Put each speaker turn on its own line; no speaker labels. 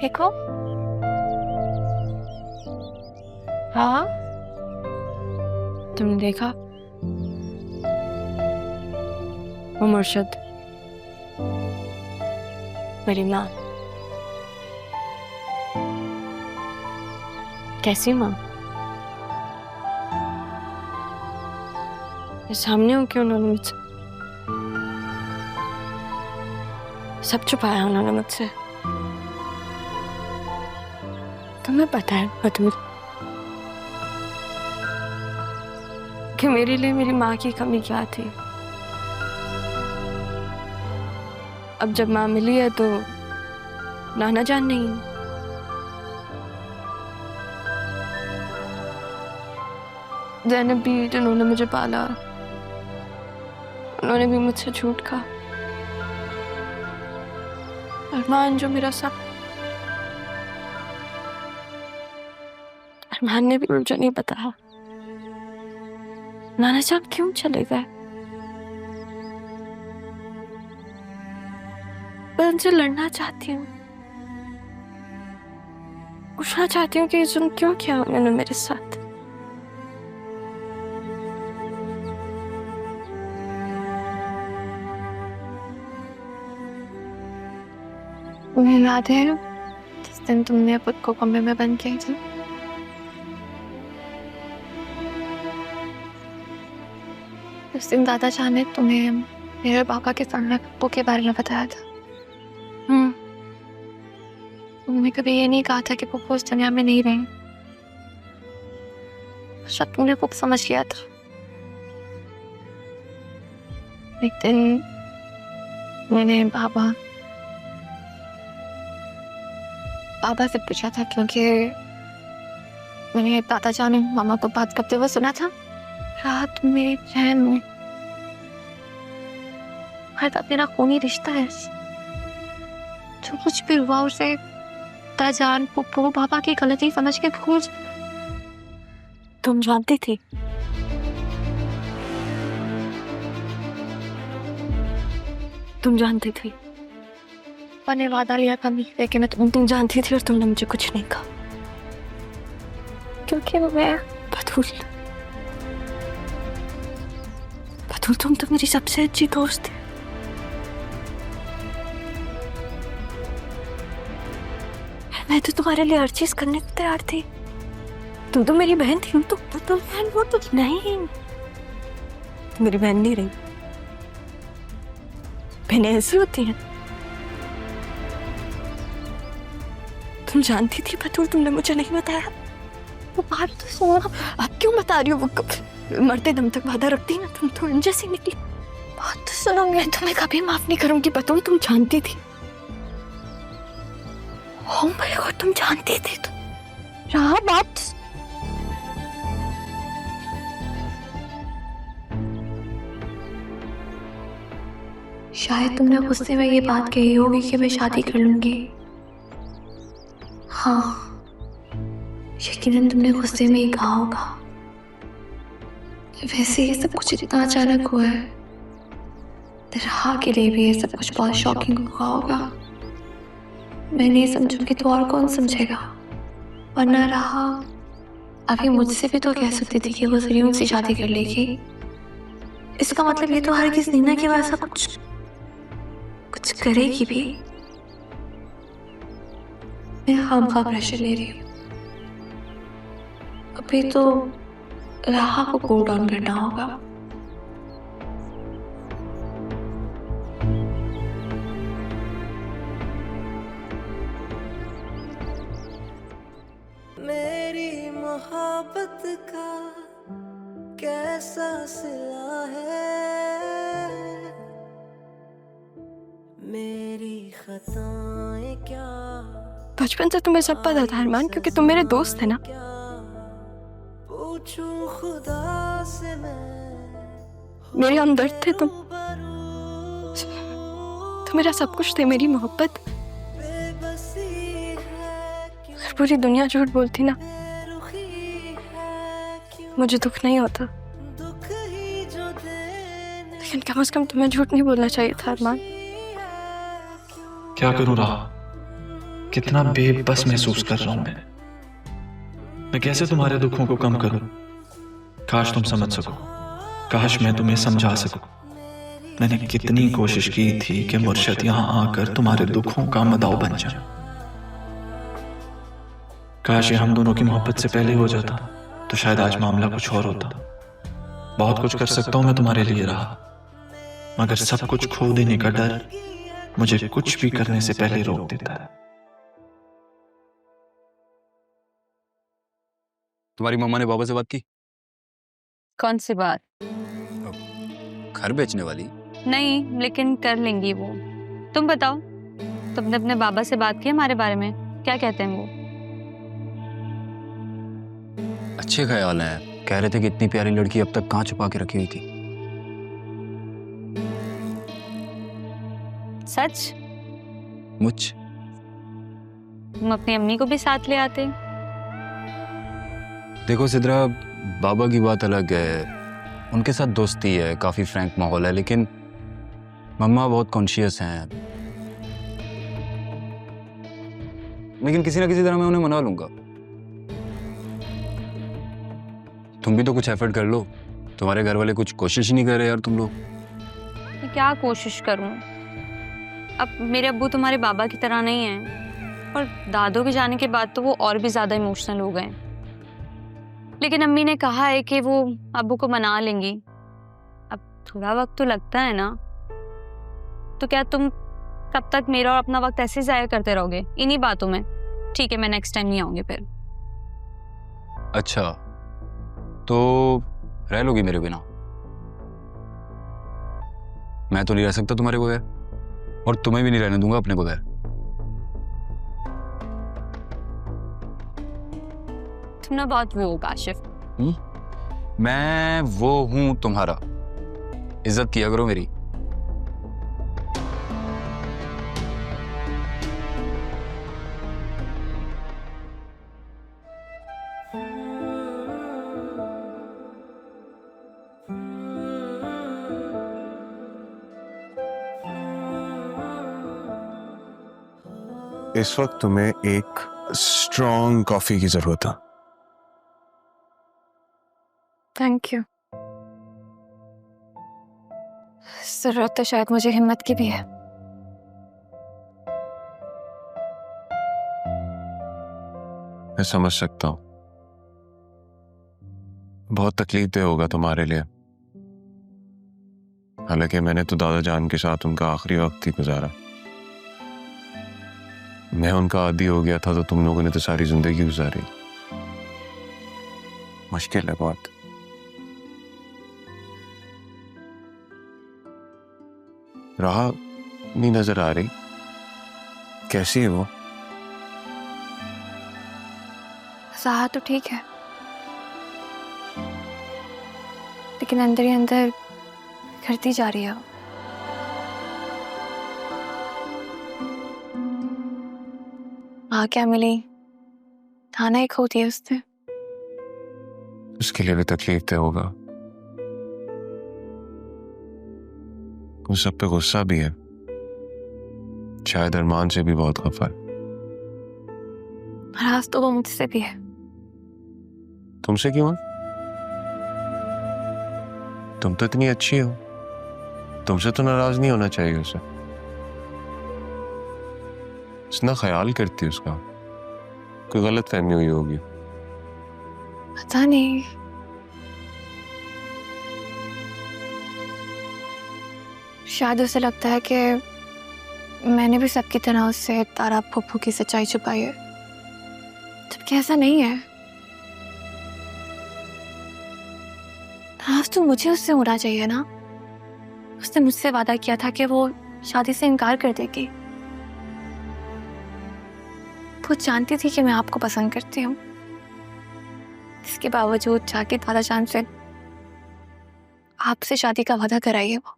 देखो। हाँ, तुमने देखा? वो मुर्शद, मेरी माँ। कैसी माँ? सामने हो क्यों उन्होंने मुझसे? सब छुपाया उन्होंने मुझसे। तुम्हें पता है बतूल कि मेरे लिए मेरी माँ की कमी क्या थी? अब जब माँ मिली है तो नाना जान नहीं है। ज़ैनब भी, जिन्होंने मुझे पाला, उन्होंने भी मुझसे झूठ कहा। अरमान जो मेरा सब, अरमान ने भी मुझे नहीं बताया नाना जान क्यों चले गए। मैं उनसे लड़ना चाहती हूँ, पूछना चाहती हूँ कि ये जुल्म क्यों किया उन्होंने मेरे साथ। तुम्हें याद है जिस दिन तुमने खुद को कमरे में बंद किया था? उस दिन दादा जान ने तुम्हें मेरे पापा के सामने पप्पू के बारे में बताया था। तुमने कभी ये नहीं कहा था कि पप्पू उस दुनिया में नहीं रहे। शायद तुमने खूब समझ लिया था। एक दिन मैंने पापा से पूछा था, क्योंकि मैंने दादा जान मामा को बात करते हुए सुना था रात में चैन में। हर मेरा खूनी रिश्ता है, जो कुछ भी हुआ उसे दादाजान पप्पू पापा की गलती समझ के भूल। तुम जानती थी? तुम जानती थी? मैंने वादा लिया था, लेकिन तुम जानती थी और तुमने मुझे कुछ नहीं कहा, क्योंकि मैं बतूल, तुम तो मेरी सबसे अच्छी दोस्त है। मैं तो तुम्हारे लिए हर चीज करने को तैयार थी। तुम तो मेरी बहन थी। तो बहन वो तो नहीं, तुम मेरी बहन नहीं रही। बहनें ऐसी होती हैं। तुम जानती थी बतूल, तुमने मुझे नहीं बताया। वो बात तो सुनो, अब क्यों बता रही हो? वो मरते दम तक वादा रखती ना, तुम तो इंजन से निकली। बात तो सुनो, मैं तुम्हें कभी माफ नहीं करूंगी बतूल। तुम जानती थी। ओ माय गॉड, तुम जानती थी। तुम रहा बात। शायद तुमने गुस्से में ये बात कही होगी कि मैं शादी कर लूंगी। हाँ, यकीनन तुमने गुस्से में ही कहा होगा। वैसे ये सब कुछ इतना अचानक हुआ है, राह के लिए भी ये सब कुछ बहुत शॉकिंग हुआ होगा। मैं नहीं समझूंगी तो और कौन समझेगा? वरना राह अभी मुझसे भी तो कह सकती थी कि वो सरियों से शादी कर लेगी। इसका मतलब ये तो हरगिज़ नहीं ना कि वो ऐसा कुछ करेगी भी। मैं खामखा प्रेशर ले रही हूँ। अभी तो राह को कूल डाउन करना होगा।
मेरी मोहब्बत का कैसा सिला है, मेरी खताएं क्या।
बचपन से तुम्हें सब पता था अरमान, क्योंकि तुम मेरे दोस्त थे ना।
पूछूं खुदा से
मेरे हमदर्द थे तुम मेरा सब कुछ थे, मेरी मोहब्बत। अगर पूरी दुनिया झूठ बोलती ना, मुझे दुख नहीं होता। लेकिन कम से कम तुम्हें झूठ नहीं बोलना चाहिए था अरमान।
क्या करूं रहा? कितना बेबस महसूस कर रहा हूं मैं कैसे तुम्हारे दुखों को कम करूं। काश तुम समझ सको, काश मैं तुम्हें समझा सकूं। मैंने कितनी कोशिश की थी कि मुर्शद यहां आकर तुम्हारे दुखों का मदाव बन जाए। काश ये हम दोनों की मोहब्बत से पहले हो जाता तो शायद आज मामला कुछ और होता। बहुत कुछ कर सकता हूं मैं तुम्हारे लिए रहा, मगर सब कुछ खो देने का डर मुझे कुछ भी करने से पहले रोक देता है।
तुम्हारी मम्मा ने बाबा से बात की?
कौन सी बात?
घर बेचने वाली?
नहीं, लेकिन कर लेंगी वो। तुम बताओ, तुमने अपने बाबा से बात की हमारे बारे में? क्या कहते हैं वो?
अच्छे ख्याल हैं। कह रहे थे कि इतनी प्यारी लड़की अब तक कहाँ छुपा के रखी हुई थी।
सच?
मुझ
तुम अपनी अम्मी को भी साथ ले आते।
देखो सिद्रा, बाबा की बात अलग है, उनके साथ दोस्ती है, काफी फ्रैंक माहौल है, लेकिन मम्मा बहुत कॉन्शियस हैं। लेकिन किसी ना किसी तरह मैं उन्हें मना लूंगा। तुम भी तो कुछ एफर्ट कर लो। तुम्हारे घर वाले कुछ कोशिश ही नहीं कर रहे यार तुम लोग।
मैं क्या कोशिश करूं? अब मेरे अब्बू तुम्हारे बाबा की तरह नहीं हैं, और दादू के जाने के बाद तो वो और भी ज्यादा इमोशनल हो गए। लेकिन अम्मी ने कहा है कि वो अब्बू को मना लेंगी। अब थोड़ा वक्त तो लगता है ना। तो क्या तुम कब तक मेरा और अपना वक्त ऐसे जाया करते रहोगे इन्हीं बातों में? ठीक है, मैं नेक्स्ट टाइम नहीं आऊंगी फिर।
अच्छा, तो रह लोगी मेरे बिना? मैं तो नहीं रह सकता तुम्हारे बगैर, और तुम्हें भी नहीं रहने दूंगा अपने बगैर।
तुम ना बहुत वो हो काशिफ।
मैं वो हूं तुम्हारा। इज्जत किया करो मेरी।
इस वक्त तुम्हें एक स्ट्रॉन्ग कॉफी की जरूरत है।
Thank you. जरूरत तो शायद मुझे हिम्मत की भी है।
मैं समझ सकता हूं, बहुत तकलीफदेह होगा तुम्हारे लिए। हालांकि मैंने तो दादा जान के साथ उनका आखिरी वक्त ही गुजारा। मैं उनका आदी हो गया था तो तुम लोगों ने तो सारी जिंदगी गुजारी। मुश्किल है बहुत। राह नहीं नजर आ रही, कैसी है वो?
राह तो ठीक है, लेकिन अंदर ही अंदर करती जा रही है वो। क्या मिली, थाना ही खो दिया उसने।
उसके लिए भी तकलीफ तो होगा। उस सब पे गुस्सा भी है, शायद अरमान से भी बहुत खफा है।
नाराज तो वो मुझसे भी है।
तुमसे क्यों है? तुम तो इतनी अच्छी हो, तुमसे तो नाराज नहीं होना चाहिए उसे। इतना ख्याल करती है उसका, कोई गलत फहमी हुई होगी।
पता नहीं, शायद उसे लगता है कि मैंने भी सबकी तरह उससे तारा फूफू की सच्चाई छुपाई है, जबकि ऐसा नहीं है। नाराज तो मुझे उससे होना चाहिए ना। उसने मुझसे वादा किया था कि वो शादी से इनकार कर देगी। वो जानती थी कि मैं आपको पसंद करती हूँ, इसके बावजूद जाके दादा जान से आपसे शादी का वादा कराई है वो।